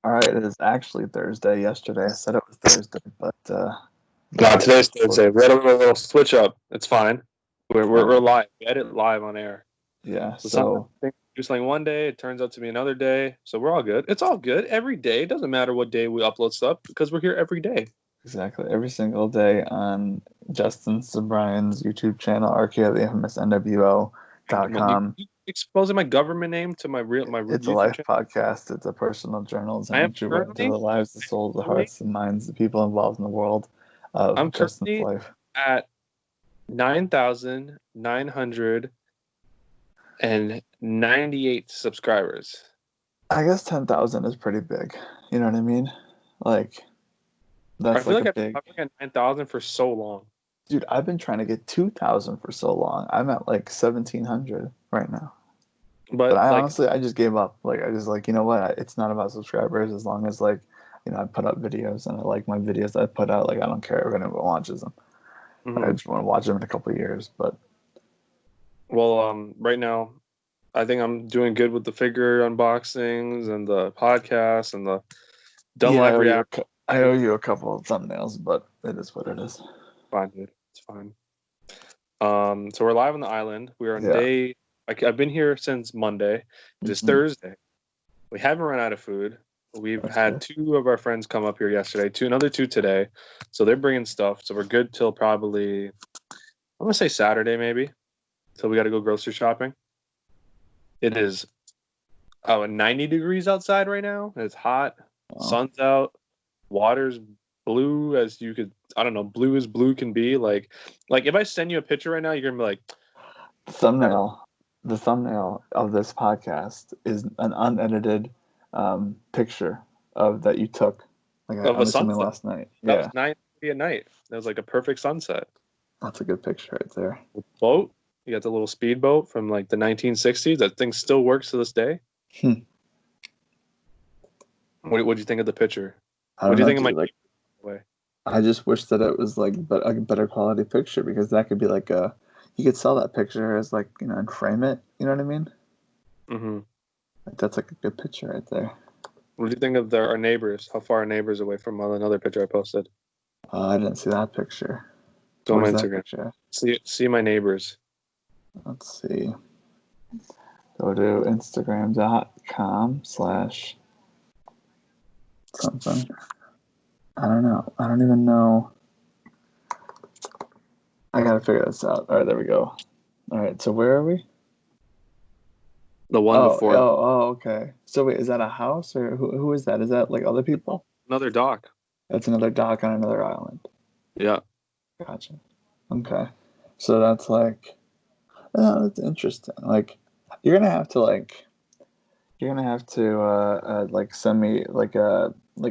All right, it is actually Thursday. Yesterday I said it was Thursday, but No, it's today's Thursday. We had a little switch up. It's fine. We're oh live. We edit live on air. yeah. So sometimes So things do something one day, it turns out to be another day. So we're all good. It's all good every day. It doesn't matter what day we upload stuff because we're here every day. exactly every single day on Justin Sobrian's YouTube channel, RK the infamous Come on, you, NWO.com. you exposing my government name to my It's a YouTube life channel. podcast. It's a personal I journalism am entryway into currently the lives, the souls, the currently hearts, the minds, the people involved in the world I'm of Justin's currently life. at 9,998 subscribers. I guess 10,000 is pretty big. You know what I mean? Like I that's feel like a like I've been big. hovering at 9,000 for so long. Dude, I've been trying to get 2,000 for so long. I'm at like 1,700 right now. But But I like honestly, I just gave up. Like, I just like, you know what? It's not about subscribers as long as like, I put up videos and I like my videos I put out. Like, I don't care if anyone watches them. I mhm. just want to watch them in a couple of years. But Well, right now, I think I'm doing good with the figure unboxings and the podcast and the done yeah, live react. I owe you a couple of thumbnails, but it is what it is. Fine, dude. It's fine. So we're live on the island. We are on Yeah. day. I've been here since Monday. It is Hmm. Thursday. We haven't run out of food. We've That's had good. two of our friends come up here yesterday. Another two today. So they're bringing stuff. So we're good till probably I'm gonna say Saturday maybe. Till we got to go grocery shopping. It is 90 degrees outside right now. It's hot. Well, Sun's out. Water's blue as you could. I don't know. Blue as blue can be. Like if I send you a picture right now, you're gonna be like, the "That thumbnail, the thumbnail of this podcast is an unedited picture of that you took. Like of a I'm assuming sunset." last night. That was Yeah, 9:30 at night. That was like a perfect sunset. that's a good picture right there. Boat. You got the little speedboat from like the 1960s. That thing still works to this day. Hmm. What do you think of the picture? I What don't do you know, think of my dude. Like, way? I just wish that it was like a better quality picture because that could be like you could sell that picture as like and frame it. You know what I mean? Mm-hmm. Like that's like a good picture right there. What do you think of our neighbors? How far our neighbors away from another picture I posted? I didn't see that picture. Go on my Where's that Instagram. picture? See my neighbors. Let's see. Go to Instagram.com/something. I don't know. I don't even know. I gotta figure this out. All right, there we go. All right, so where are we? The one before Okay. So wait, is that a house or who is that? Is that like other people? another dock. That's another dock on another island. Yeah. Gotcha. Okay. So that's like, that's interesting. Like, you're gonna have to like, you're gonna have to like send me like a I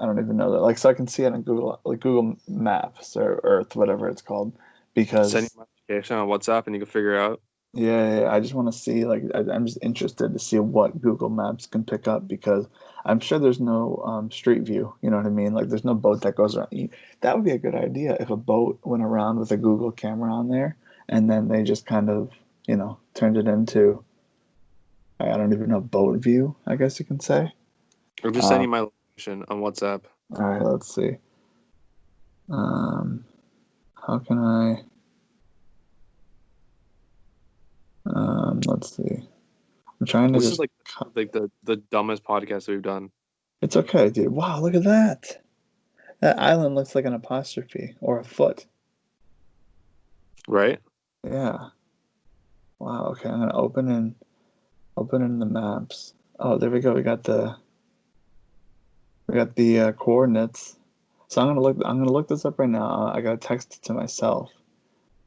don't even know that like so I can see it on Google Maps or Earth whatever it's called Send you because my location on WhatsApp and you can figure it out. yeah, I just want to see like I'm just interested to see what Google Maps can pick up because I'm sure there's no street view. You know what I mean? Like there's no boat that goes around. That would be a good idea if a boat went around with a Google camera on there and then they just kind of turned it into I don't even know boat view. I guess you can say. Or just send Um, you my location on WhatsApp. all right, let's see. Um, how can I? Let's see. I'm trying to This is just. like the dumbest podcast we've done. It's okay, dude. Wow, look at that. That island looks like an apostrophe or a foot. Right? Yeah. Wow. Okay, I'm gonna open in the maps. Oh, there we go. We got the coordinates. So I'm gonna look this up right now. I gotta text it to myself.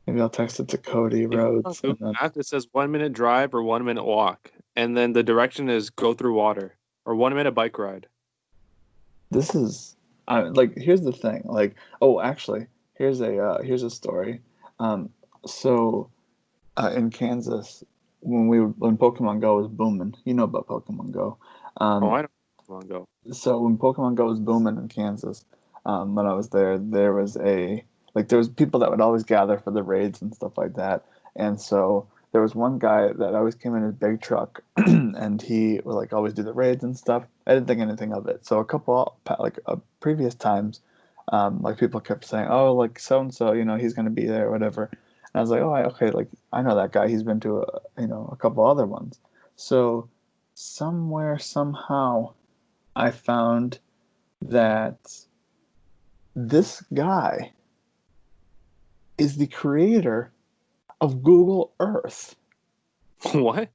Maybe I'll text it to Cody If you look on Rhodes and Google then Maps, it says 1 minute drive or 1 minute walk. And then the direction is go through water. Or 1 minute bike ride. this is like here's the thing. Like oh, actually, here's a story. Um, so in Kansas when Pokemon Go was booming. You know about Pokemon Go. Oh, Um, I know. Come on, go. so when Pokemon Go was booming in Kansas, when I was there, there was there was people that would always gather for the raids and stuff like that. And so there was one guy that always came in his big truck, and he would like always do the raids and stuff. I didn't think anything of it. So a couple previous times, like people kept saying, "Oh, like so and so, he's gonna be there, or whatever." And I was like, "Oh, okay, like I know that guy. He's been to a couple other ones." So somewhere somehow, I found that this guy is the creator of Google Earth. What?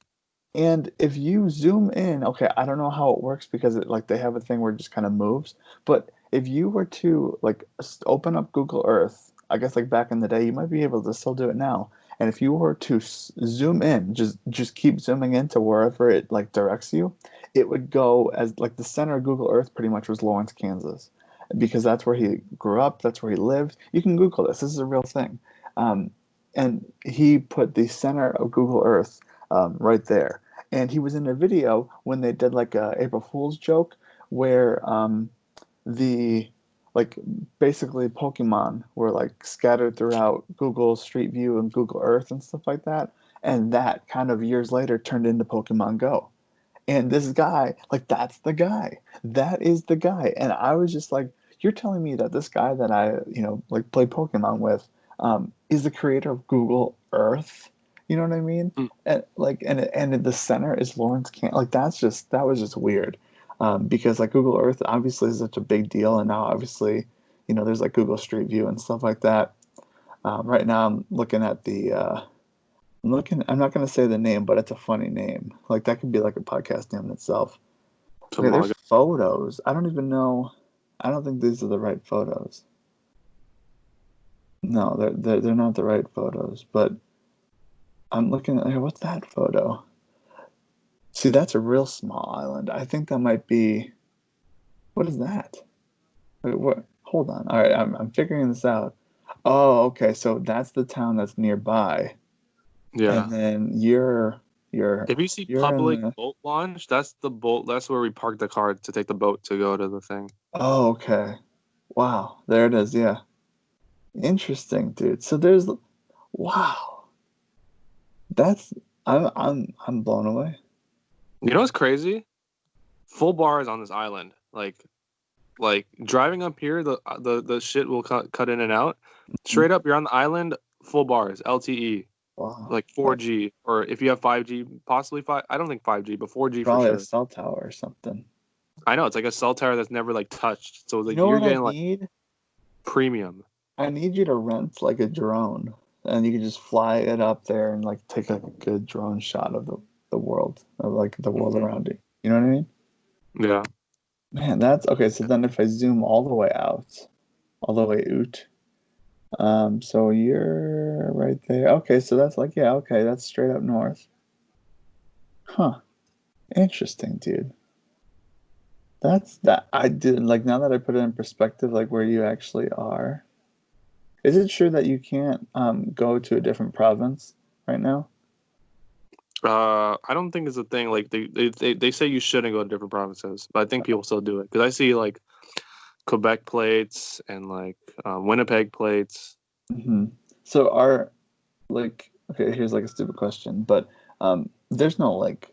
And if you zoom in, okay, I don't know how it works because they have a thing where it just kind of moves. But if you were to like open up Google Earth, I guess like back in the day, you might be able to still do it now. And if you were to zoom in, just keep zooming into wherever it like directs you, it would go as like the center of Google Earth pretty much was Lawrence, Kansas, because that's where he grew up, that's where he lived. You can Google this. This is a real thing. Um, and he put the center of Google Earth right there. And he was in a video when they did like a April Fool's joke where the like basically Pokemon were like scattered throughout Google Street View and Google Earth and stuff like that. And that kind of years later turned into Pokemon Go. And this guy, like, that's the guy. That is the guy. And I was just like, you're telling me that this guy that I, like play Pokemon with, is the creator of Google Earth? You know what I mean? Mm. And like, and the center is Lawrence Can. Like, that was just weird, because like Google Earth obviously is such a big deal, and now obviously, there's like Google Street View and stuff like that. Right now, I'm looking at I'm not gonna say the name, but it's a funny name. Like that could be like a podcast name in itself. Okay, there's Tamaga. photos. I don't even know. I don't think these are the right photos. No, they're not the right photos. But I'm looking at here. What's that photo? See, that's a real small island. I think that might be. What is that? Wait, what? Hold on. All right, I'm figuring this out. Oh, okay. So that's the town that's nearby, Yeah. and then you're If you see you're in public the. boat launch, that's the boat. That's where we park the car to take the boat to go to the thing. Oh, okay. Wow, there it is. Yeah. Interesting, dude. So wow. That's I'm blown away. You know what's crazy? Full bars on this island. Like driving up here, the shit will cut in and out. Mhm. Straight up, you're on the island, full bars, LTE, Wow. like That 4G, or if you have 5G, possibly five. I don't think 5G, but 4G for probably a sure. cell tower or something. I know it's like a cell tower that's never like touched, so You like know you're what I getting like need? premium. I need you to rent like a drone, and you can just fly it up there and like take like a good drone shot of the world, of like the world Hmm. around you. You know what I mean? Yeah. Man, that's okay. So then if I zoom all the way out, all the way out, so you're right there. Okay, so that's like, yeah, okay, that's straight up north. Huh. Interesting, dude. That I did like now that I put it in perspective, like where you actually are. Is it true that you can't go to a different province right now? I don't think it's a thing. Like they say you shouldn't go to different provinces, but I think people still do it because I see like Quebec plates and like Winnipeg plates. Hmm. So are like okay, here's like a stupid question, but there's no like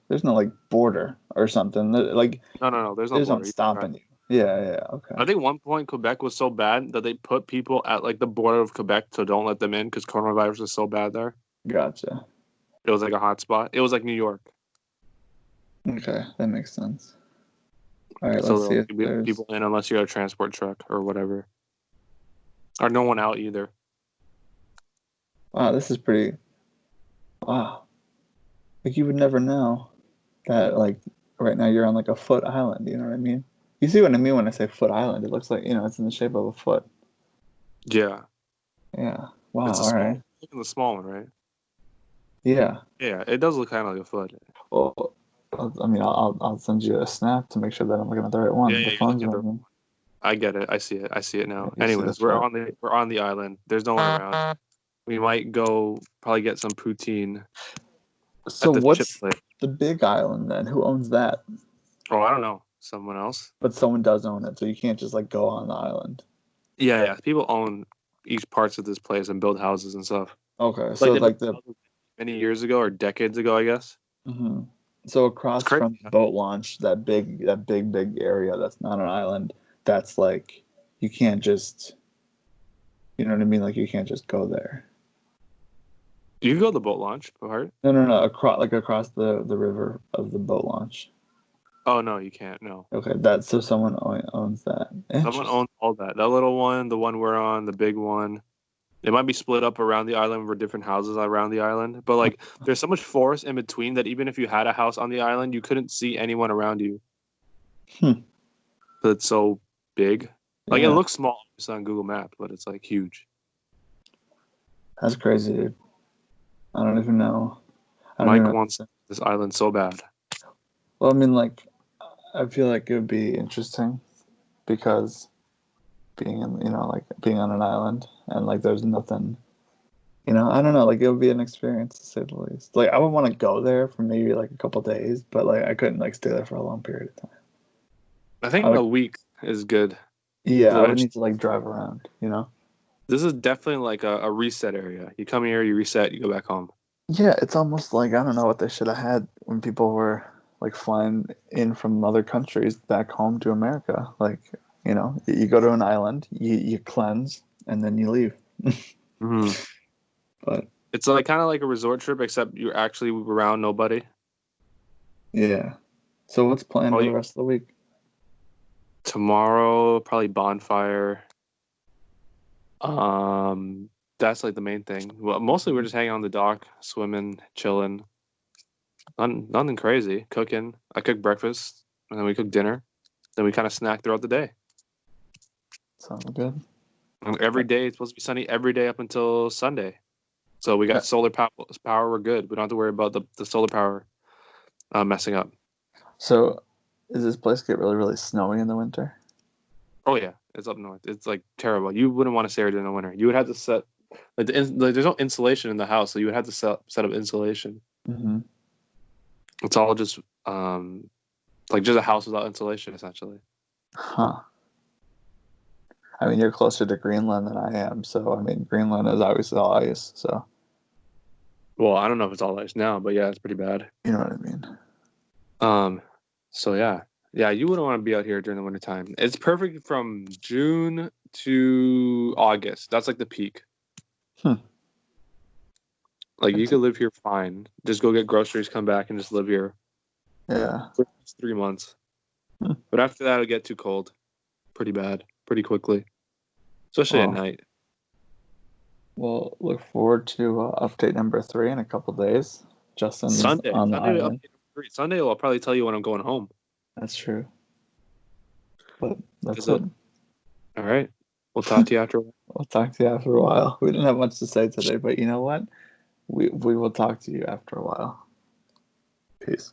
border or something. Like No, no, no. There's no there's no border. You can drive. stopping you. Yeah, yeah, okay. I think one point Quebec was so bad that they put people at like the border of Quebec so don't let them in because coronavirus is so bad there. Gotcha. It was like a hot spot. It was like New York, Okay, that makes sense. All right, so let's see they'll if keep there's people in unless you got a transport truck or whatever, or no one out either. wow, this is pretty wow. Like you would never know that like right now you're on like a foot island, you know what I mean? You see what I mean when I say foot island? It looks like, it's in the shape of a foot. Yeah, Yeah. Wow, it's a all right. small. Look at the small one, right? Yeah. Yeah, it does look kind of like a foot. Well, I mean, I'll send you a snap to make sure that I'm looking at the right Yeah, one. yeah, The you're phone's looking at the. ringing. I get it. I see it. I see it Yeah, now. you see the Anyways, we're foot. on the island. There's no one around. We might go probably get some poutine So at the chip what's place. the big island then? Who owns that? Oh, I don't know. Someone else. But someone does own it, so you can't just like go on the island. Yeah, yeah. People own each parts of this place and build houses and stuff. Okay, Like so they build like the houses. many years ago or decades ago, I guess. Hmm. So It's across crazy. from the boat launch, that big area that's not an island, that's like you can't just, you know what I mean? Like you can't just go there. You can go to the boat launch part. No, no, no. Across the river of the boat launch. Oh no, you can't. No, Okay, that's so someone owns that. someone Interesting. owns all that. That little one, the one we're on, the big one. It might be split up around the island for different houses around the island, but like there's so much forest in between that even if you had a house on the island, you couldn't see anyone around you. Hmm. But it's so big. Like it Yeah, looks small just on Google Maps, but it's like huge. that's crazy, dude. I don't even know. I don't even Mike know. wants this island so bad. Well, I mean, like, I feel like it would be interesting because being in, like being on an island and like there's nothing, I don't know, like it would be an experience to say the least. Like I would want to go there for maybe like a couple days, but like I couldn't like stay there for a long period of time. I I think would, a week is good yeah, because I would eventually need to like drive around. this is definitely like a reset area. You come here, you reset, you go back home. Yeah, it's almost like I don't know what they should have had when people were like flying in from other countries back home to America. Like, you go to an island, you cleanse, and then you leave. Hmm. But It's like kind of like a resort trip, except you're actually around nobody. yeah. So what's planned All for the you rest of the week? tomorrow, probably bonfire. Um, that's like the main thing. Well, mostly we're Mhm. just hanging on the dock, swimming, chilling. Nothing crazy. Cooking. I cook breakfast, and then we cook dinner. Then we kind of snack throughout the day. Sounds good. And every day it's supposed to be sunny every day up until Sunday. So we Uh, got solar power. We're good. We don't have to worry about the solar power messing up. So, is this place get really, really snowy in the winter? Oh yeah, it's up north. It's like terrible. You wouldn't want to stay here during the winter. You would have to set like there's no insulation in the house, so you would have to set up insulation. Mm-hmm. It's all just like just a house without insulation essentially. Huh. I mean, you're closer to Greenland than I am, so I mean, Greenland is obviously all ice, so Well, I don't know if it's all ice now, but yeah, it's pretty bad. you know what I mean. Um, so yeah, yeah, you wouldn't want to be out here during the wintertime. It's perfect from June to August. That's like the peak. Hmm. Like you It's, could live here fine. Just go get groceries, come back, and just live here yeah. for 3 months. Hmm. But after that, it'll get too cold, pretty bad, pretty quickly, especially at Well, night. we'll look forward to update number 3 in a couple days. Justin's on the Sunday, island. Sunday, I'll probably tell you when I'm going home. That's true, but that's Is it. it? All right. We'll talk to you after. We'll talk to you after a while. We didn't have much to say today, but you know what? We will talk to you after a while. Peace.